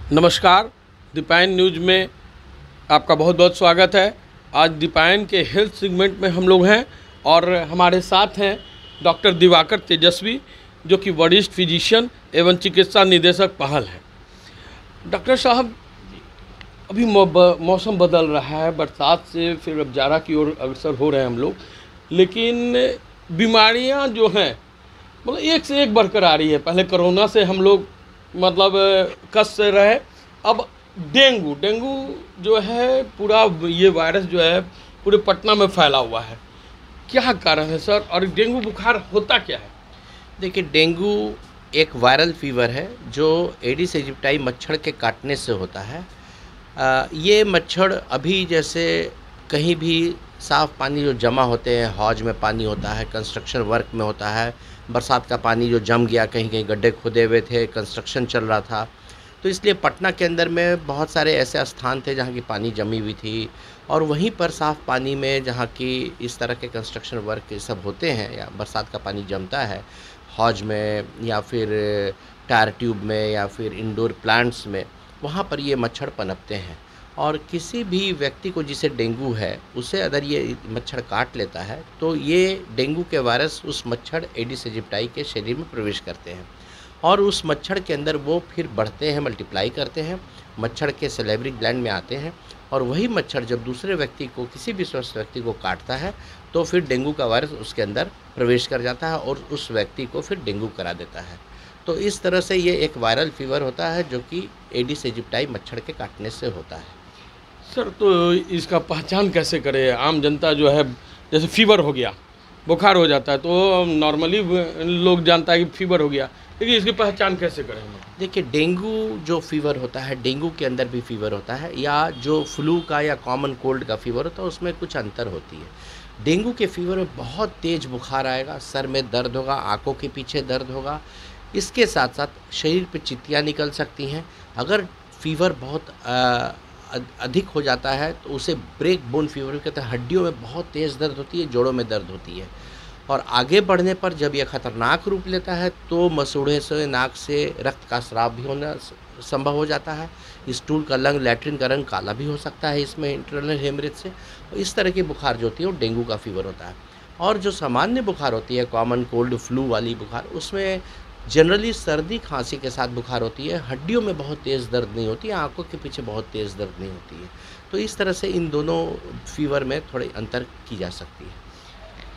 नमस्कार, दीपायन न्यूज़ में आपका बहुत बहुत स्वागत है। आज दीपायन के हेल्थ सेगमेंट में हम लोग हैं और हमारे साथ हैं डॉक्टर दिवाकर तेजस्वी, जो कि वरिष्ठ फिजिशियन एवं चिकित्सा निदेशक पहल हैं। डॉक्टर साहब, अभी मौसम बदल रहा है, बरसात से फिर अब जाड़ा की ओर अग्रसर हो रहे हैं हम लोग, लेकिन बीमारियां जो हैं मतलब एक से एक बढ़कर आ रही है। पहले कोरोना से हम लोग कष्ट से रहे, अब डेंगू जो है, पूरा ये वायरस जो है पूरे पटना में फैला हुआ है। क्या कारण है सर, और डेंगू बुखार होता क्या है? देखिए, डेंगू एक वायरल फीवर है जो एडिस एजिप्टाई मच्छर के काटने से होता है। ये मच्छर अभी जैसे कहीं भी साफ़ पानी जो जमा होते हैं, हौज में पानी होता है, कंस्ट्रक्शन वर्क में होता है, बरसात का पानी जो जम गया, कहीं कहीं गड्ढे खोदे हुए थे, कंस्ट्रक्शन चल रहा था, तो इसलिए पटना के अंदर में बहुत सारे ऐसे स्थान थे जहाँ की पानी जमी हुई थी, और वहीं पर साफ़ पानी में जहाँ की इस तरह के कंस्ट्रक्शन वर्क ये सब होते हैं या बरसात का पानी जमता है हौज में या फिर टायर ट्यूब में या फिर इंडोर प्लांट्स में, वहाँ पर ये मच्छर पनपते हैं। और किसी भी व्यक्ति को जिसे डेंगू है, उसे अगर ये मच्छर काट लेता है तो ये डेंगू के वायरस उस मच्छर एडिस एजिप्टाई के शरीर में प्रवेश करते हैं और उस मच्छर के अंदर वो फिर बढ़ते हैं, मल्टीप्लाई करते हैं, मच्छर के सलेवरी ग्लैंड में आते हैं, और वही मच्छर जब दूसरे व्यक्ति को, किसी भी स्वस्थ व्यक्ति को काटता है तो फिर डेंगू का वायरस उसके अंदर प्रवेश कर जाता है और उस व्यक्ति को फिर डेंगू करा देता है। तो इस तरह से ये एक वायरल फीवर होता है जो कि एडिस एजिप्टाई मच्छर के काटने से होता है। सर, तो इसका पहचान कैसे करें? आम जनता जो है, जैसे फीवर हो गया, बुखार हो जाता है, तो नॉर्मली लोग जानता है कि फीवर हो गया, लेकिन इसकी पहचान कैसे करें हम? देखिए, डेंगू जो फीवर होता है, डेंगू के अंदर भी फीवर होता है, या जो फ्लू का या कॉमन कोल्ड का फीवर होता है, उसमें कुछ अंतर होती है। डेंगू के फीवर में बहुत तेज़ बुखार आएगा, सर में दर्द होगा, आंखों के पीछे दर्द होगा, इसके साथ साथ शरीर पे चित्तियाँ निकल सकती हैं। अगर फीवर बहुत अधिक हो जाता है तो उसे ब्रेक बोन फीवर कहते हैं। हड्डियों में बहुत तेज़ दर्द होती है, जोड़ों में दर्द होती है, और आगे बढ़ने पर जब यह खतरनाक रूप लेता है तो मसूड़े से, नाक से रक्त का स्राव भी होना संभव हो जाता है। स्टूल का रंग, लैट्रिन का रंग काला भी हो सकता है इसमें इंटरनल हेमरेज से। तो इस तरह की बुखार जो होती है वो डेंगू का फीवर होता है। और जो सामान्य बुखार होती है, कॉमन कोल्ड फ्लू वाली बुखार, उसमें जनरली सर्दी खांसी के साथ बुखार होती है, हड्डियों में बहुत तेज़ दर्द नहीं होती है, आंखों के पीछे बहुत तेज़ दर्द नहीं होती है। तो इस तरह से इन दोनों फीवर में थोड़ी अंतर की जा सकती है।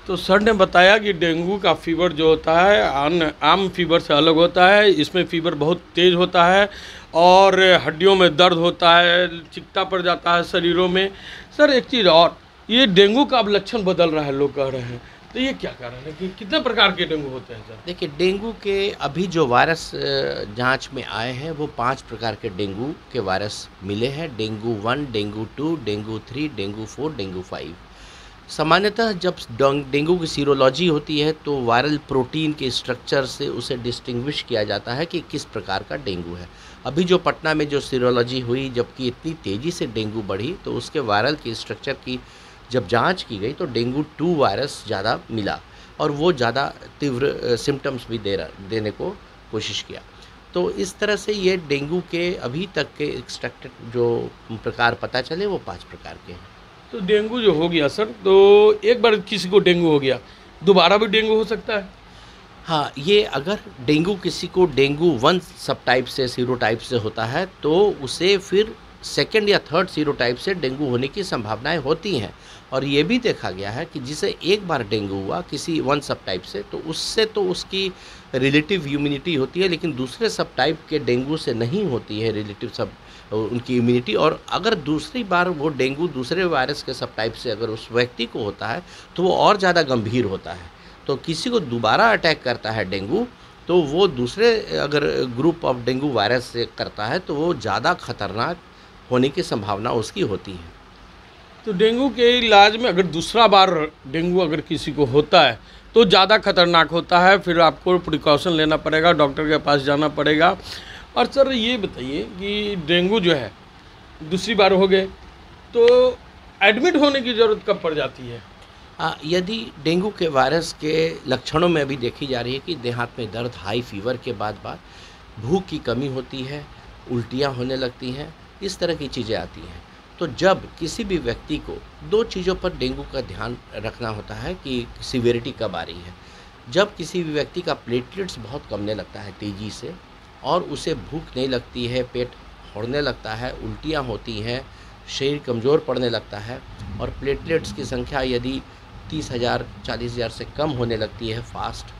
तो सर ने बताया कि डेंगू का फीवर जो होता है आम फीवर से अलग होता है। इसमें फीवर बहुत तेज़ होता है और हड्डियों में दर्द होता है, चिकटा पड़ जाता है शरीरों में। सर, एक चीज़ और, ये डेंगू का अब लक्षण बदल रहा है, लोग कह रहे हैं, तो ये क्या कारण है कि कितने प्रकार के डेंगू होते हैं सर? देखिए, डेंगू के अभी जो वायरस जांच में आए हैं वो 5 प्रकार के डेंगू के वायरस मिले हैं। Dengue 1, dengue 2, dengue 3, dengue 4, dengue 5। सामान्यतः जब डेंगू की सीरोलॉजी होती है तो वायरल प्रोटीन के स्ट्रक्चर से उसे डिस्टिंग्विश किया जाता है कि किस प्रकार का डेंगू है। अभी जो पटना में जो सीरोलॉजी हुई, जबकि इतनी तेज़ी से डेंगू बढ़ी, तो उसके वायरल की स्ट्रक्चर की जब जांच की गई तो डेंगू 2 वायरस ज़्यादा मिला और वो ज़्यादा तीव्र सिम्टम्स भी देने को कोशिश किया। तो इस तरह से ये डेंगू के अभी तक के एक्सट्रैक्टेड जो प्रकार पता चले वो 5 प्रकार के हैं। तो डेंगू जो हो गया सर, तो एक बार किसी को डेंगू हो गया, दोबारा भी डेंगू हो सकता है? हाँ, ये अगर डेंगू किसी को डेंगू 1 सब टाइप से, सीरोटाइप से होता है, तो उसे फिर सेकंड या थर्ड सीरोटाइप से डेंगू होने की संभावनाएं होती हैं। और ये भी देखा गया है कि जिसे एक बार डेंगू हुआ किसी 1 सब टाइप से, तो उससे तो उसकी रिलेटिव इम्यूनिटी होती है, लेकिन दूसरे सब टाइप के डेंगू से नहीं होती है रिलेटिव सब उनकी इम्यूनिटी। और अगर दूसरी बार वो डेंगू दूसरे वायरस के सब टाइप से अगर उस व्यक्ति को होता है तो वो और ज़्यादा गंभीर होता है। तो किसी को दोबारा अटैक करता है डेंगू, तो वो दूसरे अगर ग्रुप ऑफ डेंगू वायरस से करता है तो वो ज़्यादा खतरनाक होने की संभावना उसकी होती है। तो डेंगू के इलाज में अगर दूसरा बार डेंगू अगर किसी को होता है तो ज़्यादा खतरनाक होता है, फिर आपको प्रिकॉशन लेना पड़ेगा, डॉक्टर के पास जाना पड़ेगा। और सर, ये बताइए कि डेंगू जो है दूसरी बार हो गए तो एडमिट होने की ज़रूरत कब पड़ जाती है? यदि डेंगू के वायरस के लक्षणों में भी देखी जा रही है कि देह हाथ में दर्द, हाई फीवर के बाद भूख की कमी होती है, उल्टियाँ होने लगती हैं, इस तरह की चीज़ें आती हैं। तो जब किसी भी व्यक्ति को 2 चीज़ों पर डेंगू का ध्यान रखना होता है कि सीवियरिटी कब आ रही है। जब किसी भी व्यक्ति का प्लेटलेट्स बहुत कमने लगता है तेज़ी से और उसे भूख नहीं लगती है, पेट होड़ने लगता है, उल्टियाँ होती हैं, शरीर कमज़ोर पड़ने लगता है और प्लेटलेट्स की संख्या यदि 30,000 40,000 से कम होने लगती है फास्ट,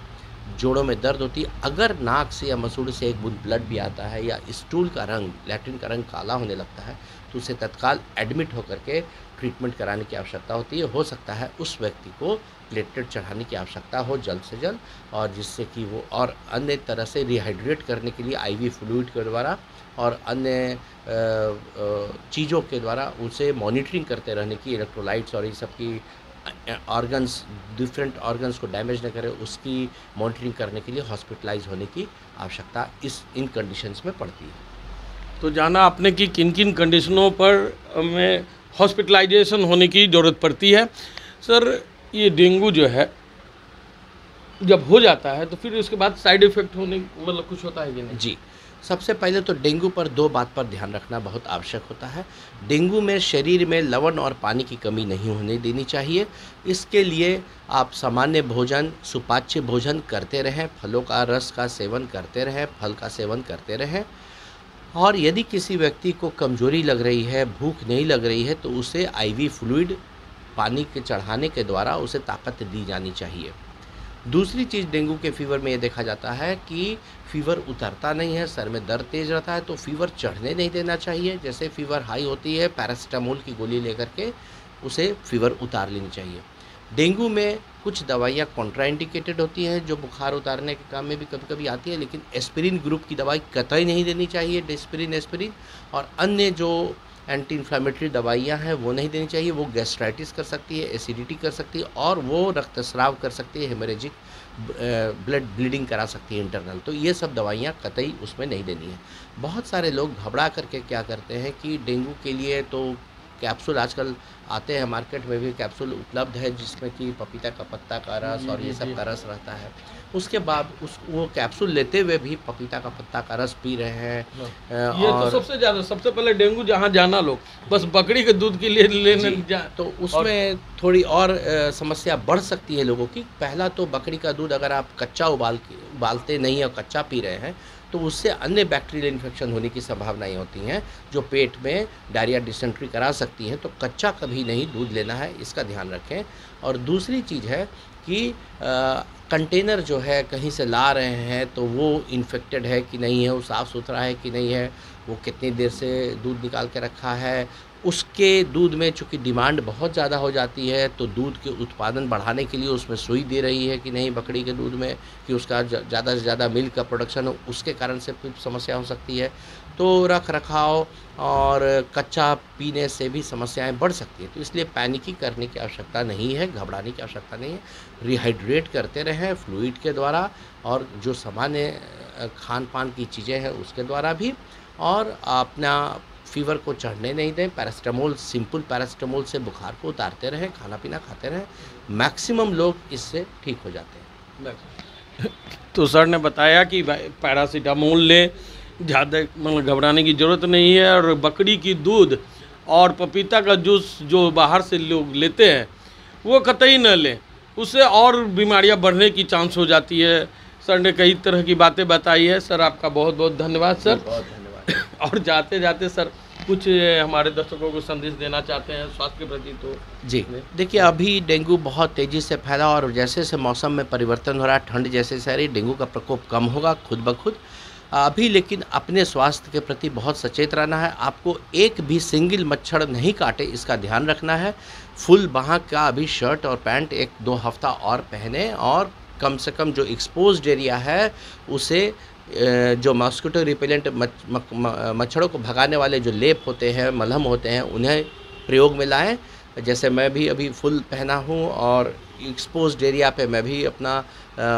जोड़ों में दर्द होती है, अगर नाक से या मसूड़े से एक बूंद ब्लड भी आता है या स्टूल का रंग, लैट्रिन का रंग काला होने लगता है, तो उसे तत्काल एडमिट होकर के ट्रीटमेंट कराने की आवश्यकता होती है। हो सकता है उस व्यक्ति को प्लेटलेट चढ़ाने की आवश्यकता हो जल्द से जल्द, और जिससे कि वो और अन्य तरह से रिहाइड्रेट करने के लिए आईवी फ्लूइड के द्वारा और अन्य चीज़ों के द्वारा उसे मॉनिटरिंग करते रहने की, इलेक्ट्रोलाइट्स और ये सब की ऑर्गन्स, डिफरेंट ऑर्गन्स को डैमेज न करे, उसकी मॉनिटरिंग करने के लिए हॉस्पिटलाइज होने की आवश्यकता इन कंडीशंस में पड़ती है। तो जाना आपने कि किन किन कंडीशनों पर हमें हॉस्पिटलाइजेशन होने की ज़रूरत पड़ती है। सर, ये डेंगू जो है जब हो जाता है तो फिर उसके बाद साइड इफ़ेक्ट होने मतलब कुछ होता है कि नहीं? जी, सबसे पहले तो डेंगू पर 2 बात पर ध्यान रखना बहुत आवश्यक होता है। डेंगू में शरीर में लवण और पानी की कमी नहीं होने देनी चाहिए। इसके लिए आप सामान्य भोजन, सुपाच्य भोजन करते रहें, फलों का रस का सेवन करते रहें, फल का सेवन करते रहें। और यदि किसी व्यक्ति को कमज़ोरी लग रही है, भूख नहीं लग रही है, तो उसे आईवी फ्लूइड पानी के चढ़ाने के द्वारा उसे ताकत दी जानी चाहिए। दूसरी चीज़ डेंगू के फीवर में ये देखा जाता है कि फीवर उतरता नहीं है, सर में दर्द तेज़ रहता है, तो फीवर चढ़ने नहीं देना चाहिए। जैसे फीवर हाई होती है, पैरासीटामोल की गोली लेकर के उसे फीवर उतार लेनी चाहिए। डेंगू में कुछ दवाइयाँ कॉन्ट्राइंडिकेटेड होती हैं जो बुखार उतारने के काम में भी कभी कभी आती है, लेकिन एस्पिरिन ग्रुप की दवाई कतई नहीं देनी चाहिए। डेस्पिरिन, एस्पिरिन और अन्य जो एंटी इन्फ्लामेटरी दवाइयाँ हैं वो नहीं देनी चाहिए। वो गैस्ट्राइटिस कर सकती है, एसिडिटी कर सकती है और वो रक्तस्राव कर सकती है, हेमरेजिक ब्लड ब्लीडिंग करा सकती है इंटरनल। तो ये सब दवाइयाँ कतई उसमें नहीं देनी है। बहुत सारे लोग घबरा करके क्या करते हैं कि डेंगू के लिए तो कैप्सूल आजकल आते हैं, मार्केट में भी कैप्सूल उपलब्ध है जिसमें कि पपीता का पत्ता का रस और ये सब का रस रहता है। उसके बाद वो कैप्सूल लेते हुए भी पपीता का पत्ता का रस पी रहे हैं। ये तो सबसे ज़्यादा, सबसे पहले डेंगू जहाँ जाना लोग बस बकरी के दूध के लिए लेने तो उसमें थोड़ी और समस्या बढ़ सकती है लोगों की। पहला तो बकरी का दूध अगर आप कच्चा उबालते नहीं और कच्चा पी रहे हैं तो उससे अन्य बैक्टीरियल इन्फेक्शन होने की संभावनाएं होती हैं जो पेट में डायरिया, डिसेंट्री करा सकती हैं। तो कच्चा कभी नहीं दूध लेना है, इसका ध्यान रखें। और दूसरी चीज़ है कि कंटेनर जो है कहीं से ला रहे हैं तो वो इन्फेक्टेड है कि नहीं है, वो साफ़ सुथरा है कि नहीं है, वो कितनी देर से दूध निकाल के रखा है। उसके दूध में चूँकि डिमांड बहुत ज़्यादा हो जाती है तो दूध के उत्पादन बढ़ाने के लिए उसमें सुई दे रही है कि नहीं बकरी के दूध में, कि उसका ज़्यादा से ज़्यादा मिल्क का प्रोडक्शन हो, उसके कारण से कुछ समस्या हो सकती है। तो रख रखाव और कच्चा पीने से भी समस्याएं बढ़ सकती है। तो इसलिए पैनिकी करने की आवश्यकता नहीं है, घबराने की आवश्यकता नहीं है। रिहाइड्रेट करते रहें फ्लूइड के द्वारा और जो सामान्य खान पान की चीज़ें हैं उसके द्वारा भी, और अपना फीवर को चढ़ने नहीं दें। पैरासीटामोल, सिंपल पैरासीटामोल से बुखार को उतारते रहें, खाना पीना खाते रहें। मैक्सिमम लोग इससे ठीक हो जाते हैं। तो सर ने बताया कि पैरासीटामोल लें, ज़्यादा मतलब घबराने की ज़रूरत नहीं है। और बकरी की दूध और पपीता का जूस जो बाहर से लोग लेते हैं वो कतई न लें, उससे और बीमारियां बढ़ने की चांस हो जाती है। सर ने कई तरह की बातें बताई है। सर आपका बहुत बहुत धन्यवाद सर। बहुत धन्यवाद। और जाते जाते सर कुछ हमारे दर्शकों को संदेश देना चाहते हैं स्वास्थ्य के प्रति? तो जी देखिए, अभी डेंगू बहुत तेज़ी से फैला और जैसे जैसे मौसम में परिवर्तन हो रहा है, ठंड जैसे से आ रही, डेंगू का प्रकोप कम होगा खुद ब खुद अभी। लेकिन अपने स्वास्थ्य के प्रति बहुत सचेत रहना है। आपको एक भी सिंगल मच्छर नहीं काटे इसका ध्यान रखना है। फुल बाह का अभी शर्ट और पैंट 1-2 हफ्ता और पहने, और कम से कम जो एक्सपोज्ड एरिया है उसे जो मॉस्किटो रिपेलेंट मच्छरों को भगाने वाले जो लेप होते हैं, मलहम होते हैं, उन्हें प्रयोग में लाएं। जैसे मैं भी अभी फुल पहना हूँ और एक्सपोज्ड एरिया पे मैं भी अपना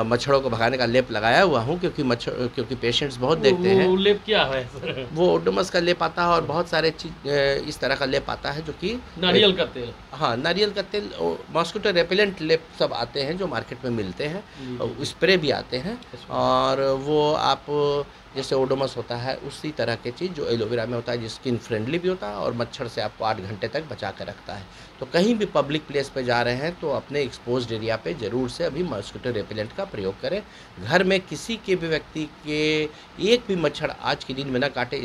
मच्छरों को भगाने का लेप लगाया हुआ हूँ, क्योंकि पेशेंट्स बहुत देखते हैं। वो लेप क्या है सर? वो ओडोमस का लेप आता है और बहुत सारे चीज इस तरह का लेप आता है जो कि नारियल का तेल। हाँ, नारियल का तेल, मॉस्किटो रेपेलेंट लेप सब आते हैं जो मार्केट में मिलते हैं, स्प्रे भी आते हैं, और वो आप जैसे ओडोमस होता है उसी तरह के चीज़ जो एलोवेरा में होता है, जो स्किन फ्रेंडली भी होता है और मच्छर से आपको 8 घंटे तक बचा कर रखता है। तो कहीं भी पब्लिक प्लेस पे जा रहे हैं तो अपने एक्सपोज्ड एरिया पे ज़रूर से अभी मॉस्किटो रेपेलेंट का प्रयोग करें। घर में किसी के भी व्यक्ति के एक भी मच्छर आज के दिन में न काटे,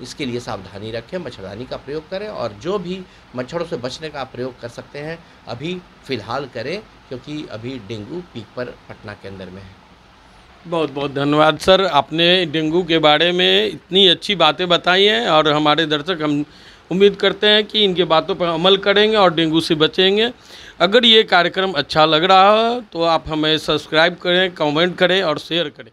इसके लिए सावधानी रखें, मच्छरदानी का प्रयोग करें, और जो भी मच्छरों से बचने का प्रयोग कर सकते हैं अभी फ़िलहाल करें, क्योंकि अभी डेंगू पीक पर पटना के अंदर में है। बहुत बहुत धन्यवाद सर, आपने डेंगू के बारे में इतनी अच्छी बातें बताई हैं, और हमारे दर्शक हम उम्मीद करते हैं कि इनके बातों पर अमल करेंगे और डेंगू से बचेंगे। अगर ये कार्यक्रम अच्छा लग रहा हो तो आप हमें सब्सक्राइब करें, कमेंट करें और शेयर करें।